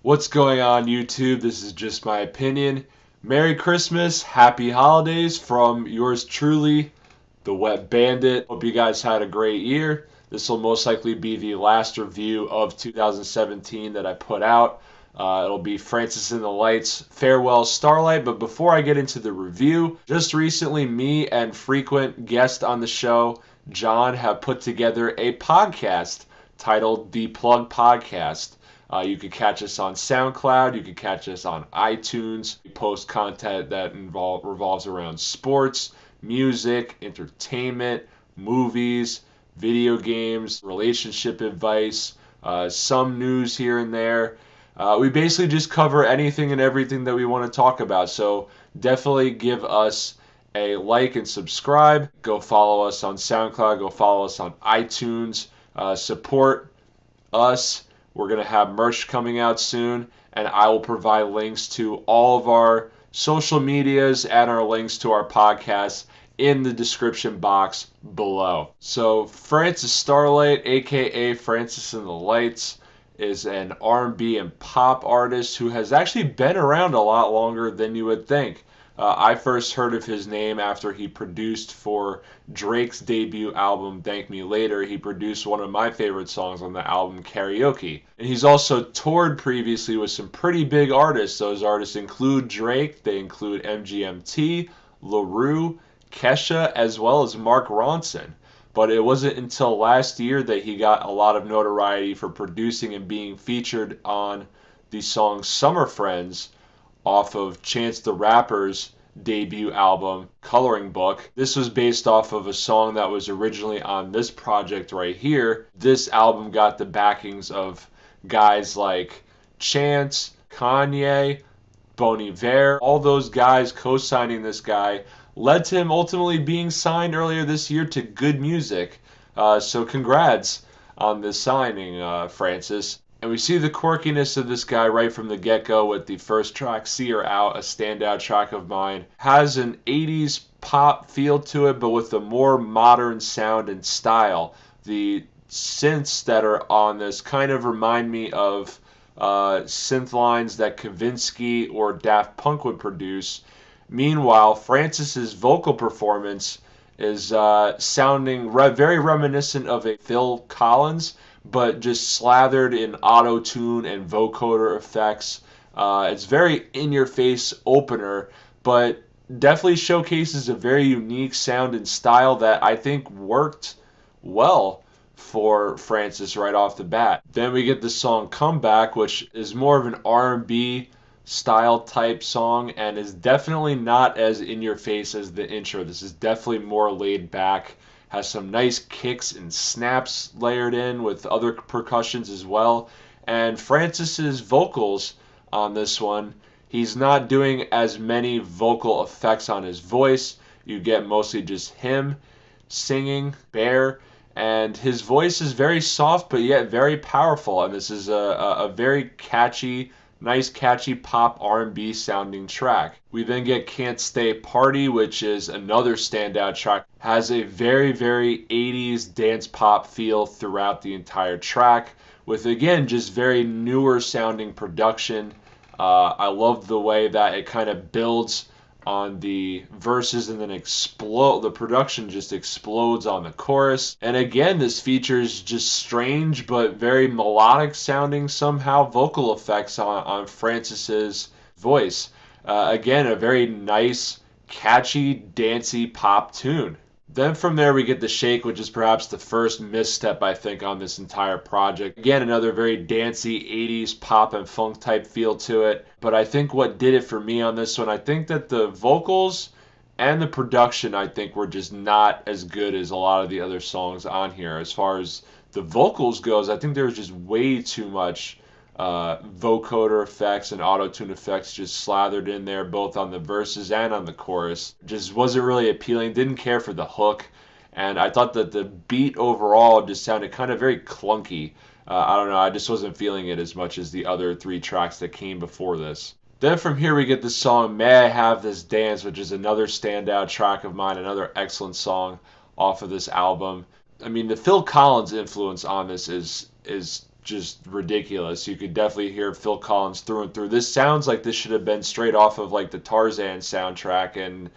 What's going on, YouTube? This is Just My Opinion. Merry Christmas, Happy Holidays from yours truly, the Wet Bandit. Hope you guys had a great year. This will most likely be the last review of 2017 that I put out. It'll be Francis and the Lights, Farewell Starlite. But before I get into the review, just recently me and frequent guest on the show, John, have put together a podcast titled The Plug Podcast. You can catch us on SoundCloud. You can catch us on iTunes. We post content that revolves around sports, music, entertainment, movies, video games, relationship advice, some news here and there. We basically just cover anything and everything that we want to talk about. So definitely give us a like and subscribe. Go follow us on SoundCloud. Go follow us on iTunes. Support us. We're going to have merch coming out soon, and I will provide links to all of our social medias and our links to our podcast in the description box below. So Francis Starlite, aka Francis and the Lights, is an R&B and pop artist who has actually been around a lot longer than you would think. I first heard of his name after he produced for Drake's debut album, Thank Me Later. He produced one of my favorite songs on the album, Karaoke. And he's also toured previously with some pretty big artists. Those artists include Drake, they include MGMT, LaRue, Kesha, as well as Mark Ronson. But it wasn't until last year that he got a lot of notoriety for producing and being featured on the song Summer Friends off of Chance the Rapper's debut album, Coloring Book. This was based off of a song that was originally on this project right here. This album got the backings of guys like Chance, Kanye, Bon Iver. All those guys co-signing this guy led to him ultimately being signed earlier this year to Good Music. So congrats on this signing, Francis. And we see the quirkiness of this guy right from the get-go with the first track, See Her Out, a standout track of mine. Has an 80s pop feel to it, but with a more modern sound and style. The synths that are on this kind of remind me of synth lines that Kavinsky or Daft Punk would produce. Meanwhile, Francis's vocal performance is sounding very reminiscent of a Phil Collins, but just slathered in auto-tune and vocoder effects. It's very in-your-face opener, but definitely showcases a very unique sound and style that I think worked well for Francis right off the bat. Then we get the song Comeback, which is more of an R&B style type song and is definitely not as in-your-face as the intro. This is definitely more laid back. Has some nice kicks and snaps layered in with other percussions as well. And Francis's vocals on this one, he's not doing as many vocal effects on his voice. You get mostly just him singing, bare, and his voice is very soft but yet very powerful. And this is a very catchy, nice catchy pop R&B sounding track. We then get Can't Stay Party, which is another standout track. Has a very 80s dance pop feel throughout the entire track with, again, just very newer sounding production. I love the way that it kind of builds on the verses and then the production just explodes on the chorus. And again, this features just strange but very melodic sounding somehow vocal effects on Francis's voice. Again, a very nice, catchy, dancey pop tune. Then from there we get the Shake, which is perhaps the first misstep I think on this entire project. Again, another very dancey 80s pop and funk type feel to it. But I think what did it for me on this one, I think that the vocals and the production I think were just not as good as a lot of the other songs on here. As far as the vocals goes, I think there was just way too much vocoder effects and auto-tune effects just slathered in there, both on the verses and on the chorus. Just wasn't really appealing, didn't care for the hook, and I thought that the beat overall just sounded kind of very clunky. I don't know, I just wasn't feeling it as much as the other three tracks that came before this. Then from here we get the song May I Have This Dance, which is another standout track of mine, another excellent song off of this album. I mean, the Phil Collins influence on this is just ridiculous. You could definitely hear Phil Collins through and through. This sounds like this should have been straight off of like the Tarzan soundtrack, and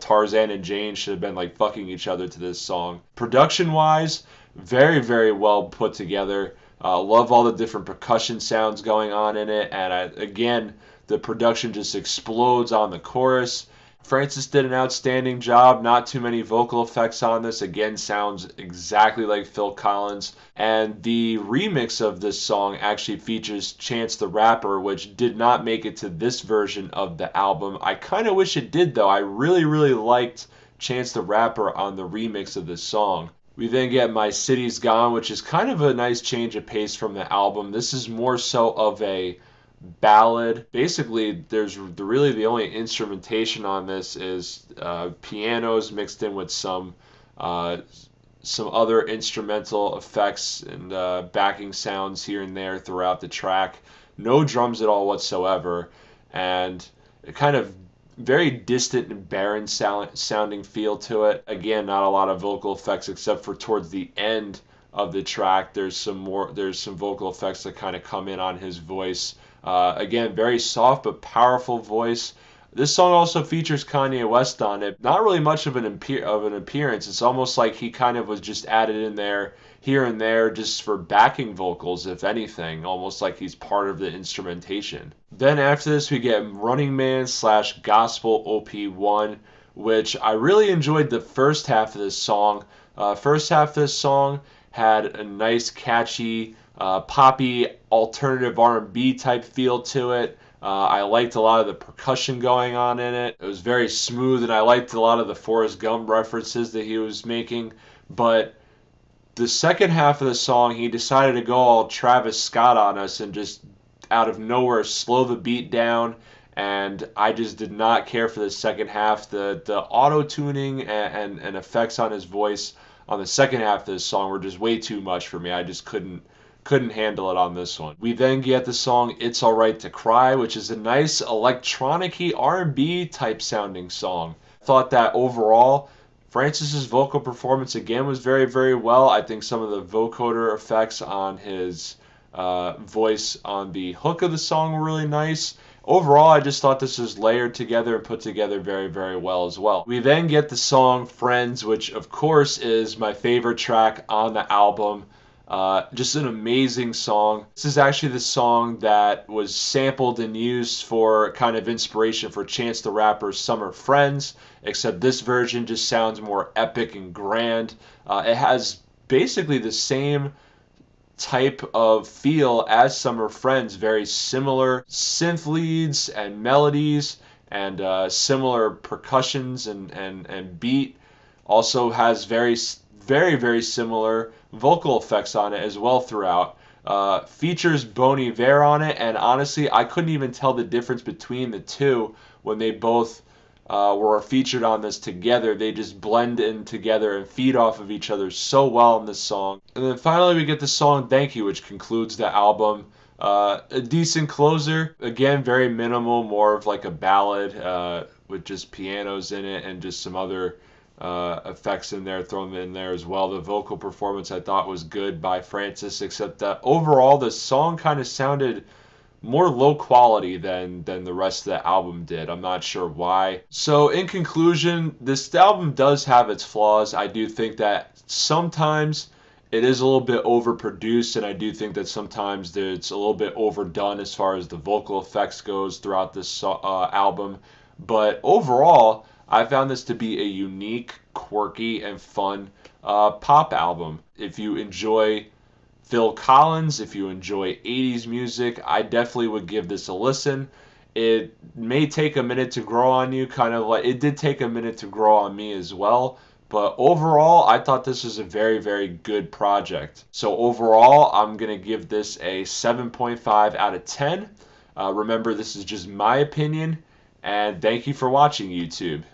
Tarzan and Jane should have been like fucking each other to this song. Production wise, very, very well put together. Love all the different percussion sounds going on in it, and again, the production just explodes on the chorus. Francis did an outstanding job. Not too many vocal effects on this. Again, sounds exactly like Phil Collins. And the remix of this song actually features Chance the Rapper, which did not make it to this version of the album. I kind of wish it did, though. I really, really liked Chance the Rapper on the remix of this song. We then get My City's Gone, which is kind of a nice change of pace from the album. This is more so of a ballad. Basically, there's really the only instrumentation on this is pianos mixed in with some other instrumental effects and backing sounds here and there throughout the track. No drums at all whatsoever, and it kind of very distant and barren sounding feel to it. Again, not a lot of vocal effects except for towards the end of the track. There's some vocal effects that kind of come in on his voice. Again, very soft but powerful voice. This song also features Kanye West on it. Not really much of an appearance. It's almost like he kind of was just added in there here and there just for backing vocals, if anything. Almost like he's part of the instrumentation. Then after this, we get Running Man / Gospel OP1, which I really enjoyed the first half of this song. First half of this song had a nice, catchy, poppy alternative R&B type feel to it. I liked a lot of the percussion going on in it. It was very smooth, and I liked a lot of the Forrest Gump references that he was making. But the second half of the song, he decided to go all Travis Scott on us and just out of nowhere slow the beat down. And I just did not care for the second half. The auto-tuning and effects on his voice on the second half of this song were just way too much for me. I just couldn't handle it on this one. We then get the song It's Alright to Cry, which is a nice electronic-y R&B type sounding song. I thought that overall, Francis's vocal performance again was very, very well. I think some of the vocoder effects on his voice on the hook of the song were really nice. Overall, I just thought this was layered together and put together very, very well as well. We then get the song Friends, which of course is my favorite track on the album. Just an amazing song. This is actually the song that was sampled and used for kind of inspiration for Chance the Rapper's Summer Friends, except this version just sounds more epic and grand. It has basically the same type of feel as Summer Friends, very similar synth leads and melodies and similar percussions and beat. Also has very, very similar vocal effects on it as well throughout. Features Bon Iver on it, and honestly, I couldn't even tell the difference between the two when they both were featured on this together. They just blend in together and feed off of each other so well in this song. And then finally we get the song Thank You, which concludes the album. A decent closer. Again, very minimal, more of like a ballad with just pianos in it and just some other effects in there, thrown in there as well. The vocal performance I thought was good by Francis, except that overall the song kind of sounded more low quality than the rest of the album did. I'm not sure why. So in conclusion, this album does have its flaws. I do think that sometimes it is a little bit overproduced, and I do think that sometimes it's a little bit overdone as far as the vocal effects goes throughout this album. But overall, I found this to be a unique, quirky, and fun pop album. If you enjoy Phil Collins, if you enjoy 80s music, I definitely would give this a listen. It may take a minute to grow on you, kind of like it did take a minute to grow on me as well. But overall, I thought this was a very, very good project. So overall, I'm going to give this a 7.5 out of 10. Remember, this is just my opinion, and thank you for watching, YouTube.